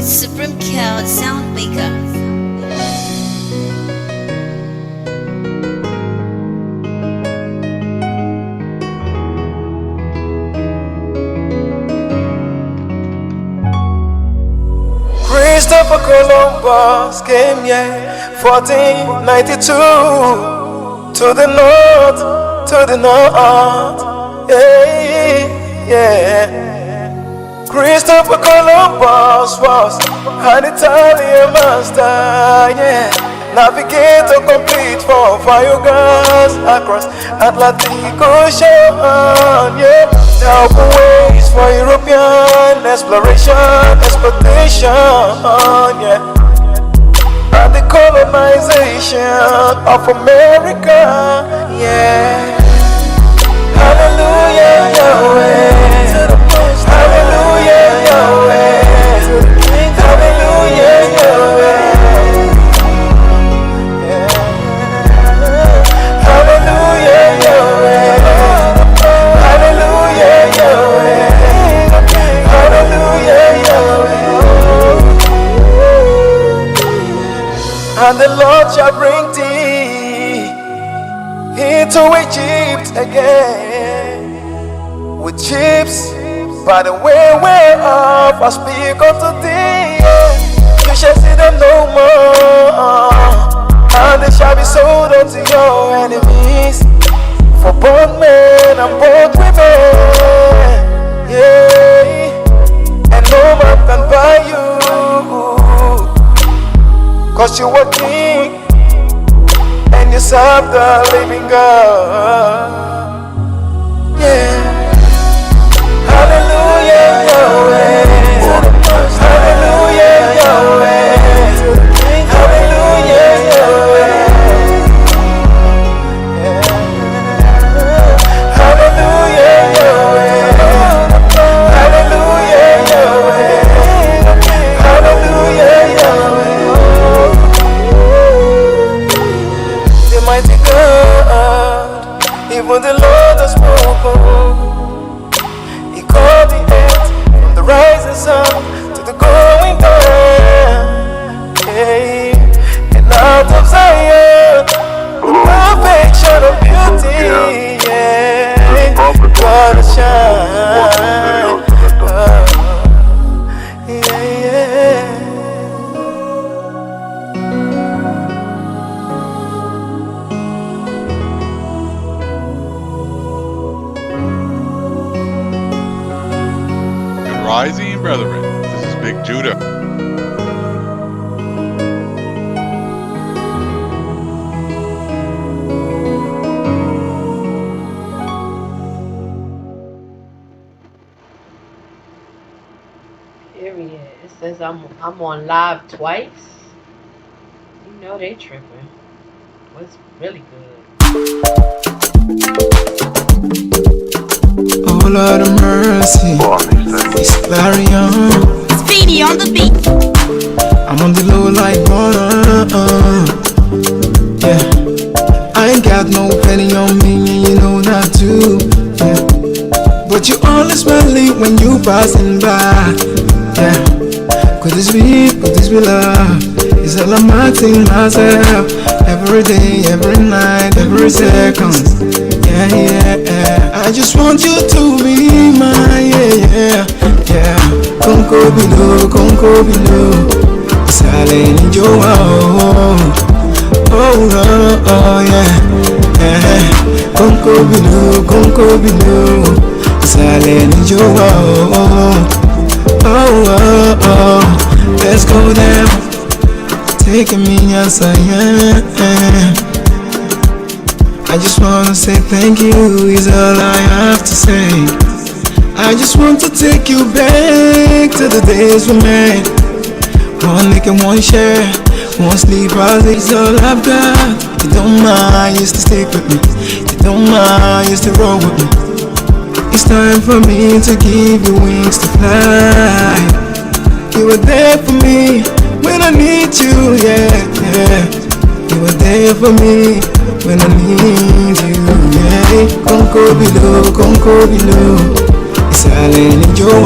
Supreme Cloud Sound Maker. Christopher Columbus came here 1492 to the north, yeah. Christopher Columbus was an Italian master, yeah. Navigator complete for Fiogas across Atlantic Ocean, yeah. Now ways for European exploration, exploitation, yeah. And the colonization of America, yeah. Hallelujah, Yahweh. Hallelujah, Yahweh. Hallelujah, Yahweh. Yeah. Hallelujah, Yahweh. Hallelujah, Yahweh. Hallelujah, Yahweh. And the Lord shall bring thee into Egypt again with ships by the way whereof I speak unto thee. You shall see them no more, and they shall be sold unto your enemies, for both men and both women, yeah. And no man can buy you, 'cause you are king and you serve the living God, yeah. Hallelujah, Yahweh. Hallelujah, Yahweh. Hallelujah, Yahweh. Yeah. Hallelujah, Yahweh. Hallelujah, Yahweh. Hallelujah, Yahweh. The mighty God, even the Lord has spoken. Call the earth from the rising sun to the going down, hey. And out of Zion, the perfection of beauty, yeah. Gonna shine, yeah. Rising brethren, this is Big Judah. Period. It says I'm on live twice. You know they tripping. What's really good? Oh Lord of mercy, it's Clarion. Speedy on the beat. I'm on the low like yeah. I ain't got no penny on me, and you know that too, yeah. But you always believe when you passing by, yeah. Could this be love? It's all I'm asking myself, every day, every night, every second, yeah. I just want you to be mine, yeah. Conco below, silent in your yeah. Conco below, silent in your let's go down, taking me as I am. I just wanna say thank you is all I have to say. I just want to take you back to the days we met. One lick and one share, one sleep, is all I've got. You don't mind, used to stick with me. You don't mind, used to roll with me. It's time for me to give you wings to fly. You were there for me when I need you, yeah. You were there for me when I need you, yeah. Conco below, silent in your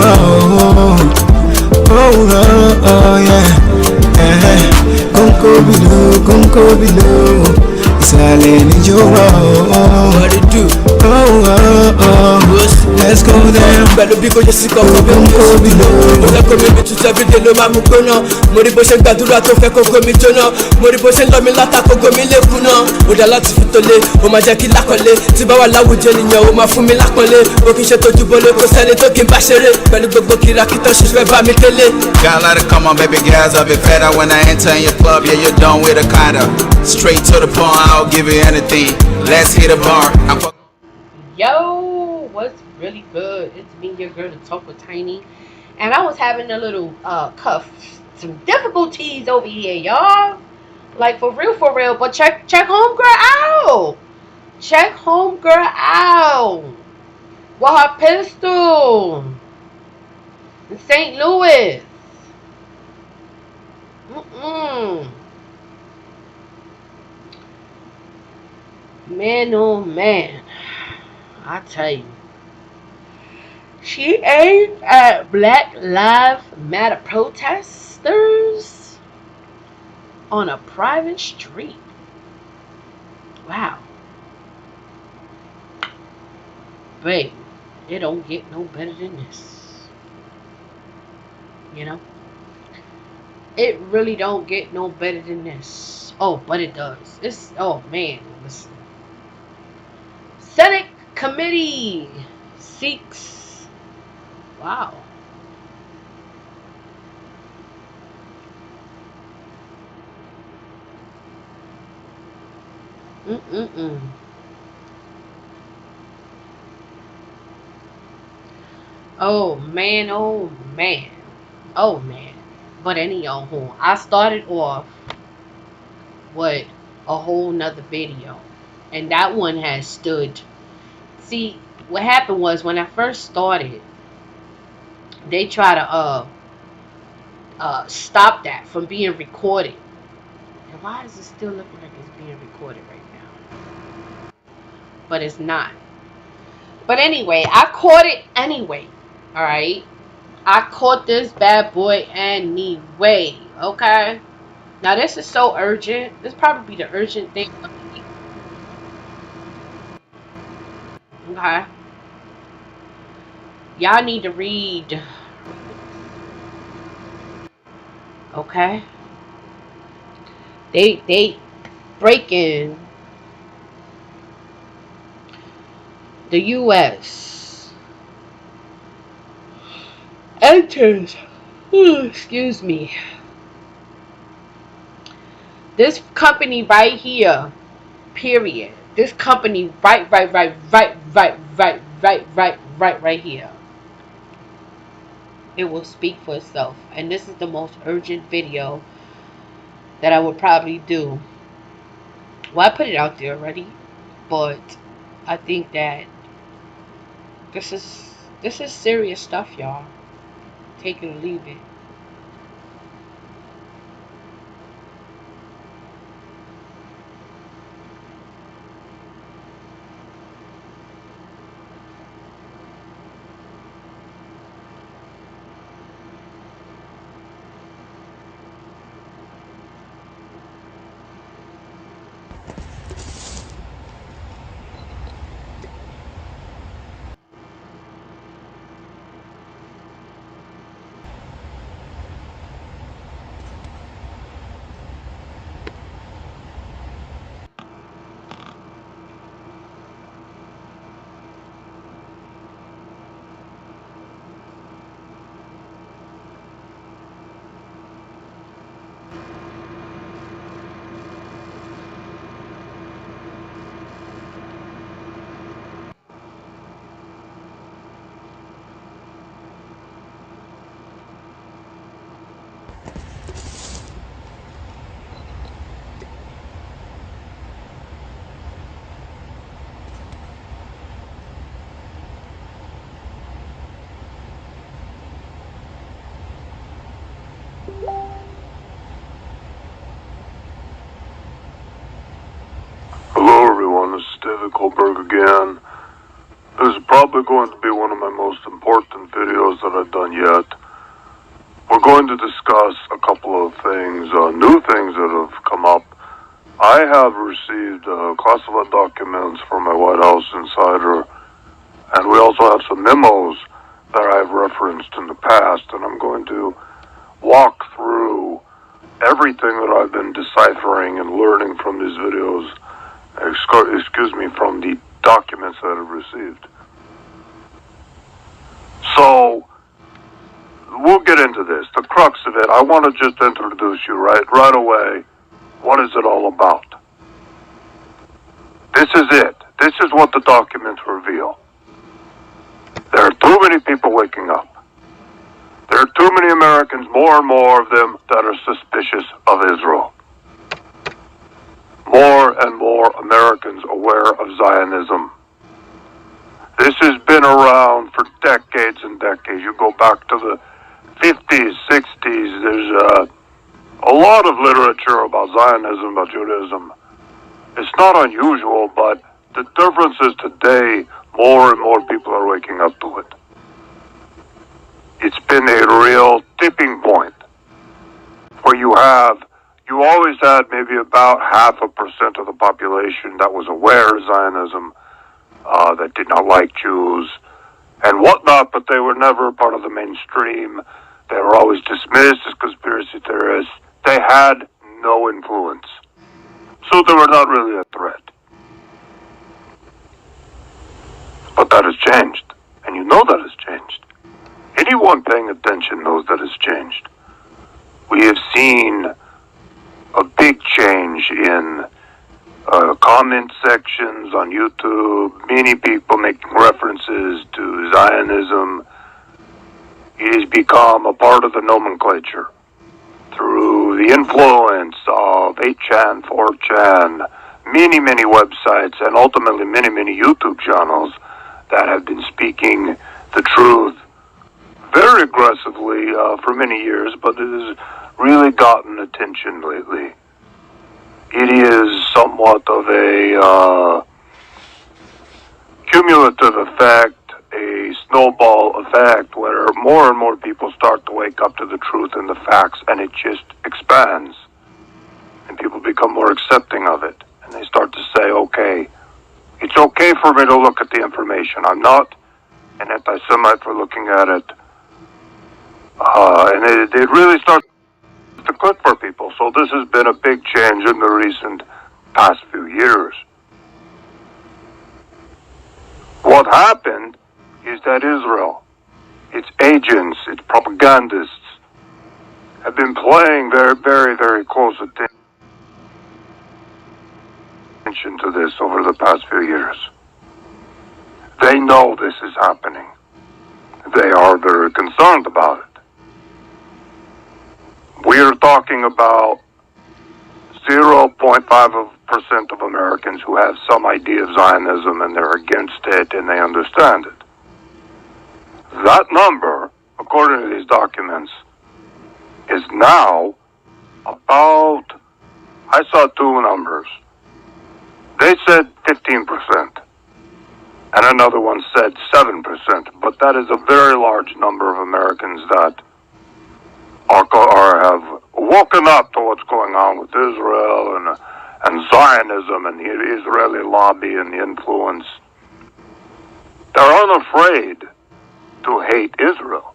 kónkó below. Ìsàlẹ̀ níjó wà What it do? Let's go there. Pẹ̀lú bí kò yẹ sí kọ̀ọ̀kan bí mi ò sí bìlò. Mo fẹ́ kó mi mi tuntun everyday ló máa mú gbóná. Mo rí bó ṣe ń gbàdúrà tó fẹ́ kókó mi jóná. Mo rí bó ṣe ń lọ mi látà kókó mi lè kùnà. Ó dá láti fi tó lé, ó máa jẹ́ kí lákọ̀lé. Tí bá wà láwùjọ ènìyàn, ó máa fún mi lápọ̀nlé. Mo kì í ṣe tójú bọ́lé, kò sẹ́ni tó kí n bá ṣeré. Pẹ̀lú gbogbo kìràkìtàn ṣiṣẹ́ bá mi tẹ́lẹ̀. Gotta let it come on, baby girls, I'll be better when I enter in your club. Yeah, you're done with a kinda. Straight to the point, I'll give you anything. Let's hit a bar. Yo, what's really good? It's me, your girl, to talk with Tiny, and I was having a little some difficulties over here, y'all. Like for real. But check homegirl out. Check homegirl out. With her pistol in St. Louis. Man, oh man, I tell you, she aimed at Black Lives Matter protesters on a private street. Wow. Babe, it don't get no better than this. You know? It really don't get no better than this. Oh, but it does. It's, oh man, listen. Senate committee seeks, wow. Oh man, oh man, oh man. But anyhow, I started off with a whole nother video. And that one has stood. See, what happened was when I first started, they try to stop that from being recorded. And why is it still looking like it's being recorded right now? But it's not. But anyway, I caught it anyway. Alright? I caught this bad boy anyway. Okay? Now this is so urgent. This probably the urgent thing. Okay. Y'all need to read. Okay. They breaking the U.S. enters. Excuse me. This company right here. Period. This company right here. It will speak for itself. And this is the most urgent video that I would probably do. Well, I put it out there already, but I think that this is serious stuff, y'all. Take it or leave it. David Kohlberg again. This is probably going to be one of my most important videos that I've done yet. We're we're going to discuss a couple of things, new things that have come up. I have received classified documents from my White House insider, and we also have some memos that I've referenced in the past, and I'm going to walk through everything that I've been deciphering and learning from these videos, from the documents that I've received. So, we'll get into this. The crux of it, I want to just introduce you right away. What is it all about? This is it. This is what the documents reveal. There are too many people waking up. There are too many Americans, more and more of them, that are suspicious of Israel. More and more Americans aware of Zionism. This has been around for decades and decades. You go back to the 50s, 60s, there's a lot of literature about Zionism, about Judaism. It's not unusual, but the difference is today, more and more people are waking up to it. It's been a real tipping point where you always had maybe about 0.5% of the population that was aware of Zionism, that did not like Jews and whatnot, but they were never part of the mainstream. They were always dismissed as conspiracy theorists. They had no influence. So they were not really a threat. But that has changed. And you know that has changed. Anyone paying attention knows that has changed. We have seen a big change in comment sections on YouTube, many people making references to Zionism. It has become a part of the nomenclature through the influence of 8chan, 4chan, many websites, and ultimately many YouTube channels that have been speaking the truth very aggressively for many years, but it has really gotten attention lately. It is somewhat of a cumulative effect, a snowball effect, where more and more people start to wake up to the truth and the facts, and it just expands. And people become more accepting of it. And they start to say, okay, it's okay for me to look at the information. I'm not an anti-Semite for looking at it. And it really starts to click for people. So this has been a big change in the recent past few years. What happened is that Israel, its agents, its propagandists, have been playing very close attention to this over the past few years. They know this is happening. They are very concerned about it. We are talking about 0.5% of Americans who have some idea of Zionism and they're against it and they understand it. That number, according to these documents, is now about, I saw two numbers. They said 15%, and another one said 7%, but that is a very large number of Americans that have woken up to what's going on with Israel and Zionism and the Israeli lobby and the influence. They're unafraid to hate Israel.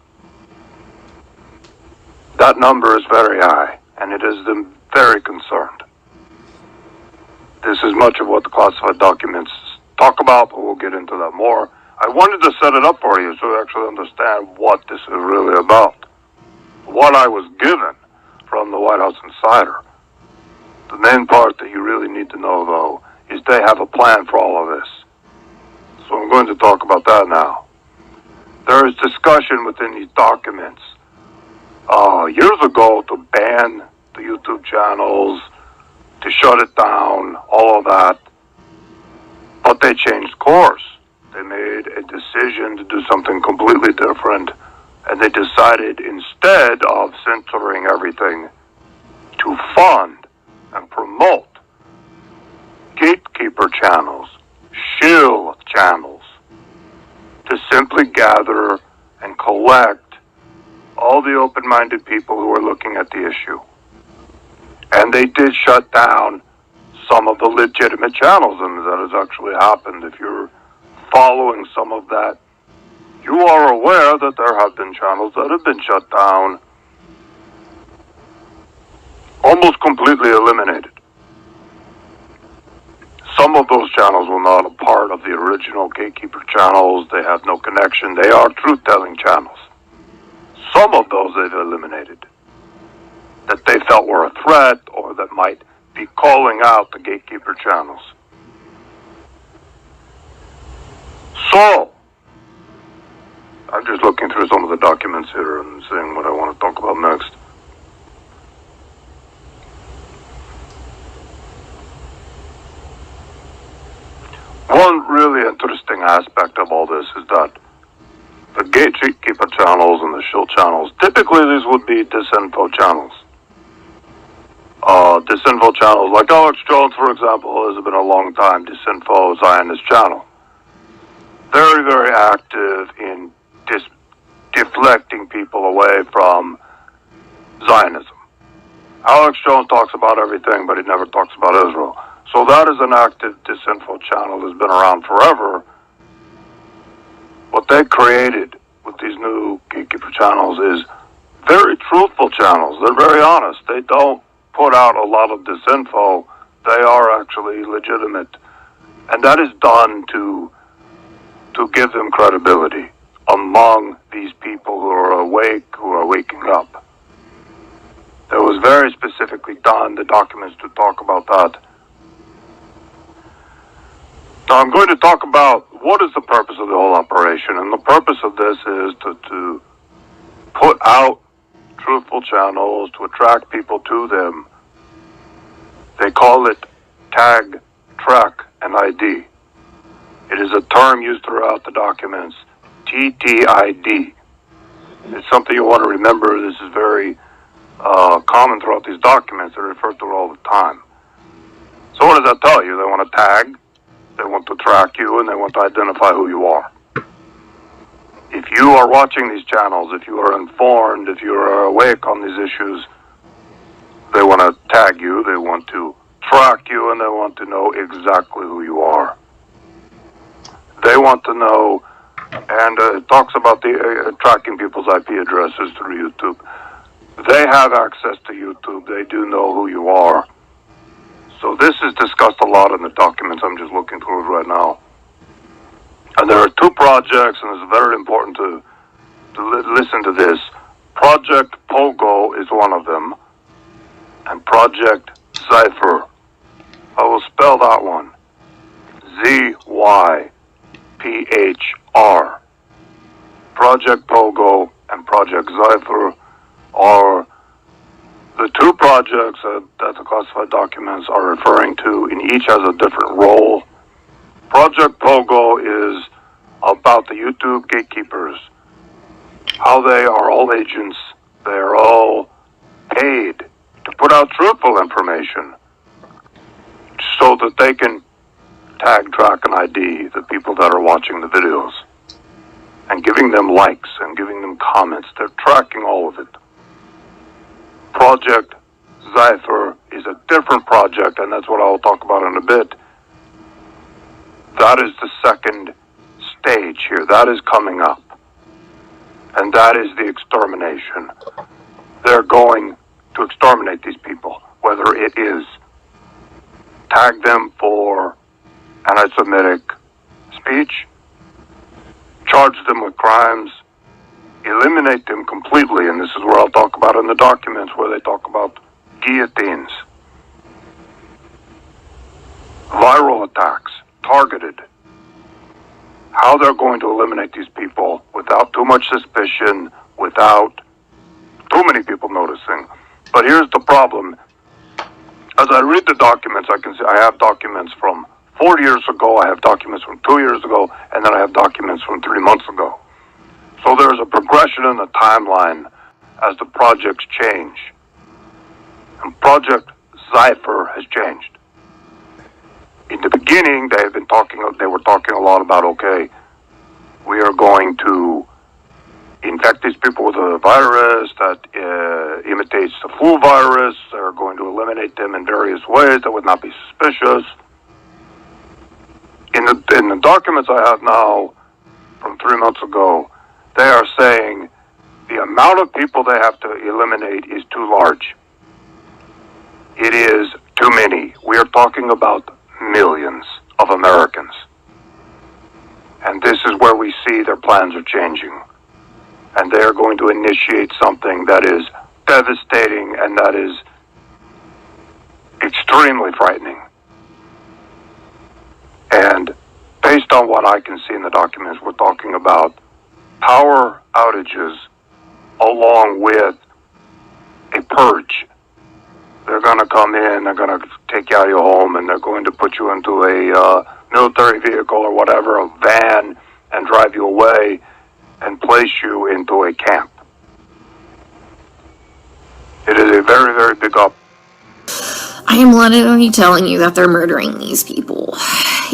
That number is very high, and it has them very concerned. This is much of what the classified documents talk about, but we'll get into that more. I wanted to set it up for you so you actually understand what this is really about. What I was given from the White House insider. The main part that you really need to know, though, is they have a plan for all of this. So I'm going to talk about that now. There is discussion within these documents years ago to ban the YouTube channels, to shut it down, all of that. But they changed course. They made a decision to do something completely different. And they decided, instead of censoring everything, to fund and promote gatekeeper channels, shill channels, to simply gather and collect all the open-minded people who were looking at the issue. And they did shut down some of the legitimate channels, and that has actually happened. If you're following some of that, you are aware that there have been channels that have been shut down, almost completely eliminated. Some of those channels were not a part of the original Gatekeeper channels. They have no connection. They are truth-telling channels. Some of those they've eliminated that they felt were a threat or that might be calling out the Gatekeeper channels. So, I'm just looking through some of the documents here and seeing what I want to talk about next. One really interesting aspect of all this is that the Gatekeeper channels and the Shield channels, typically these would be disinfo channels. Disinfo channels, like Alex Jones, for example, has been a long time disinfo Zionist channel. Very, very active in deflecting people away from Zionism. Alex Jones talks about everything, but he never talks about Israel. So that is an active disinfo channel that's been around forever. What they created with these new Gatekeeper channels is very truthful channels. They're very honest. They don't put out a lot of disinfo. They are actually legitimate. And that is done to give them credibility among these people who are awake, who are waking up. That was very specifically done, the documents to talk about that. Now I'm going to talk about what is the purpose of the whole operation, and the purpose of this is to put out truthful channels, to attract people to them. They call it tag, track, and ID. It is a term used throughout the documents, TTID. It's something you want to remember. This is very common throughout these documents. They refer to it all the time. So what does that tell you? They want to tag, they want to track you, and they want to identify who you are. If you are watching these channels, if you are informed, if you are awake on these issues, they want to tag you, they want to track you, and they want to know exactly who you are. They want to know, and it talks about the tracking people's IP addresses through YouTube. They have access to YouTube. They do know who you are. So this is discussed a lot in the documents. I'm just looking through it right now. And there are two projects, and it's very important to listen to this. Project Pogo is one of them, and Project Zypher. I will spell that one. ZYPHR. Project Pogo and Project Zypher are the two projects that the classified documents are referring to, and each has a different role. Project Pogo is about the YouTube gatekeepers, how they are all agents. They are all paid to put out truthful information so that they can tag, track, and ID the people that are watching the videos and giving them likes and giving them comments. They're tracking all of it. Project Zypher is a different project, and that's what I'll talk about in a bit. That is the second stage here. That is coming up. And that is the extermination. They're going to exterminate these people, whether it is tag them for anti-Semitic speech, charge them with crimes, eliminate them completely, and this is where I'll talk about in the documents where they talk about guillotines, viral attacks, targeted, how they're going to eliminate these people without too much suspicion, without too many people noticing. But here's the problem. As I read the documents, I can see I have documents from 4 years ago, I have documents from 2 years ago, and then I have documents from 3 months ago. So there's a progression in the timeline as the projects change. And Project Zypher has changed. In the beginning, they were talking a lot about, okay, we are going to infect these people with a virus that imitates the flu virus. They're going to eliminate them in various ways that would not be suspicious. In the documents I have now from 3 months ago, they are saying the amount of people they have to eliminate is too large. It is too many. We are talking about millions of Americans. And this is where we see their plans are changing. And they are going to initiate something that is devastating and that is extremely frightening. And based on what I can see in the documents, we're talking about power outages along with a purge. They're going to come in, they're going to take you out of your home, and they're going to put you into a military vehicle or whatever, a van, and drive you away and place you into a camp. It is a very, very big up. I am literally telling you that they're murdering these people,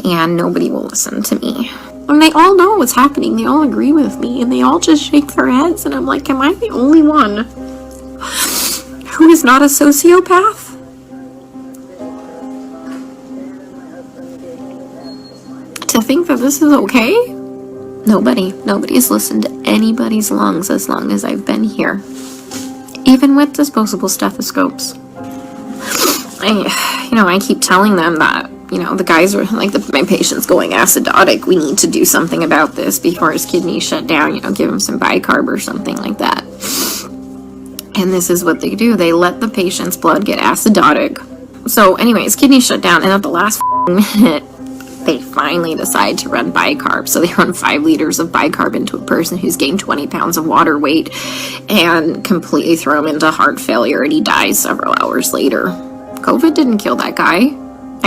and nobody will listen to me. And they all know what's happening, they all agree with me, and they all just shake their heads, and I'm like, am I the only one who is not a sociopath? To think that this is okay? Nobody's listened to anybody's lungs as long as I've been here. Even with disposable stethoscopes. I keep telling them that, the guys are like, my patient's going acidotic. We need to do something about this before his kidneys shut down, give him some bicarb or something like that. And this is what they do. They let the patient's blood get acidotic. So anyways, kidneys shut down, and at the last minute, they finally decide to run bicarb. So they run 5 liters of bicarb into a person who's gained 20 pounds of water weight and completely throw him into heart failure, and he dies several hours later. COVID didn't kill that guy.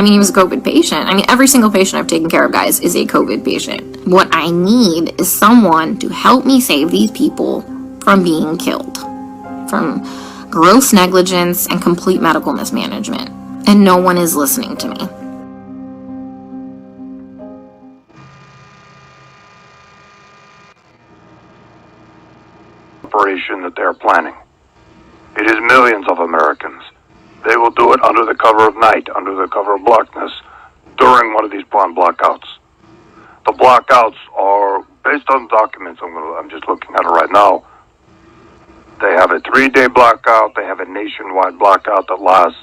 He was a COVID patient. Every single patient I've taken care of, guys, is a COVID patient. What I need is someone to help me save these people from being killed, from gross negligence and complete medical mismanagement. And no one is listening to me. Operation that they're planning. It is millions of Americans. They will do it under the cover of night, under the cover of blackness, during one of these planned blackouts. The blackouts are based on documents. I'm just looking at it right now. They have a 3-day blackout. They have a nationwide blackout that lasts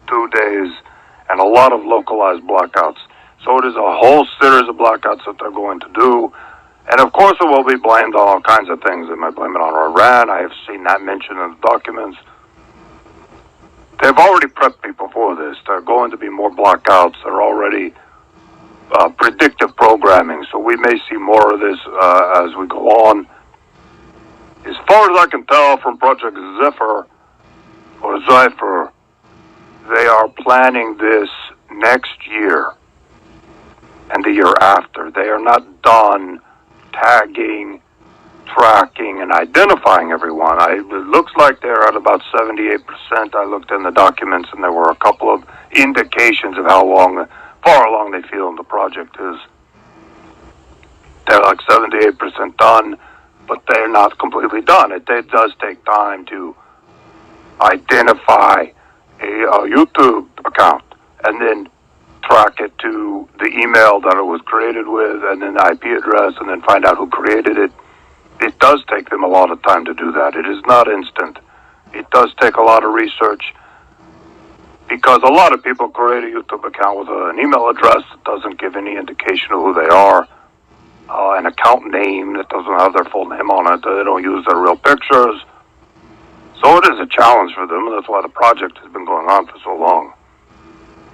2 days, and a lot of localized blackouts. So it is a whole series of blackouts that they're going to do. And of course it will be blamed on all kinds of things. They might blame it on Iran. I have seen that mentioned in the documents. They've already prepped people for this. There are going to be more blackouts. They're already predictive programming. So we may see more of this as we go on. As far as I can tell from Project Zephyr, or Zypher, they are planning this next year and the year after. They are not done tagging, tracking, and identifying everyone. It looks like they're at about 78%. I looked in the documents, and there were a couple of indications of how far along they feel the project is. They're like 78% done, but they're not completely done. It does take time to identify a YouTube account and then track it to the email that it was created with, and then the IP address, and then find out who created it. It does take them a lot of time to do that. It is not instant. It does take a lot of research, because a lot of people create a YouTube account with an email address that doesn't give any indication of who they are, an account name that doesn't have their full name on it. They don't use their real pictures. So it is a challenge for them, and that's why the project has been going on for so long.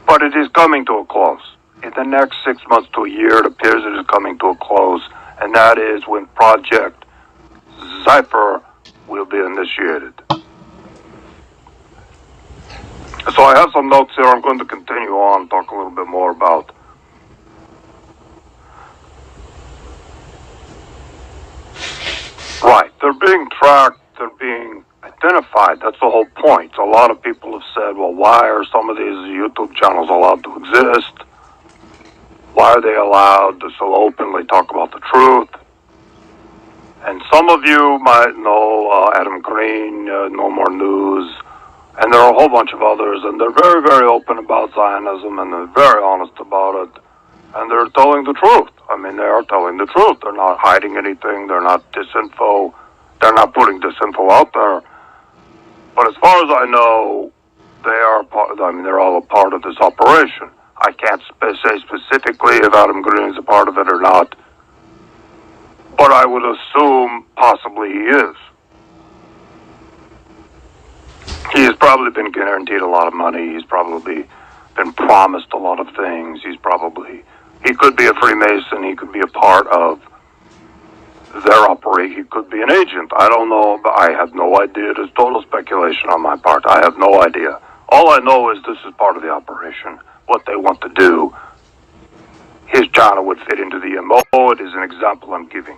But it is coming to a close. In the next 6 months to a year, it appears it is coming to a close, and that is when Project Zypher will be initiated. So I have some notes here. I'm going to continue on, talk a little bit more about right. They're being tracked. They're being identified. That's the whole point. A lot of people have said, well, why are some of these YouTube channels allowed to exist? Why are they allowed to so openly talk about the truth? And some of you might know Adam Green, No More News, and there are a whole bunch of others, and they're very, very open about Zionism, and they're very honest about it, and they're telling the truth. I mean, they are telling the truth. They're not hiding anything. They're not disinfo. They're not putting disinfo out there. But as far as I know, they're all a part of this operation. I can't say specifically if Adam Green is a part of it or not, but I would assume possibly he is. He has probably been guaranteed a lot of money. He's probably been promised a lot of things. He could be a Freemason. He could be a part of their operation. He could be an agent. I don't know. But I have no idea. It is total speculation on my part. I have no idea. All I know is this is part of the operation. What they want to do. His channel would fit into the MO. It is an example I'm giving.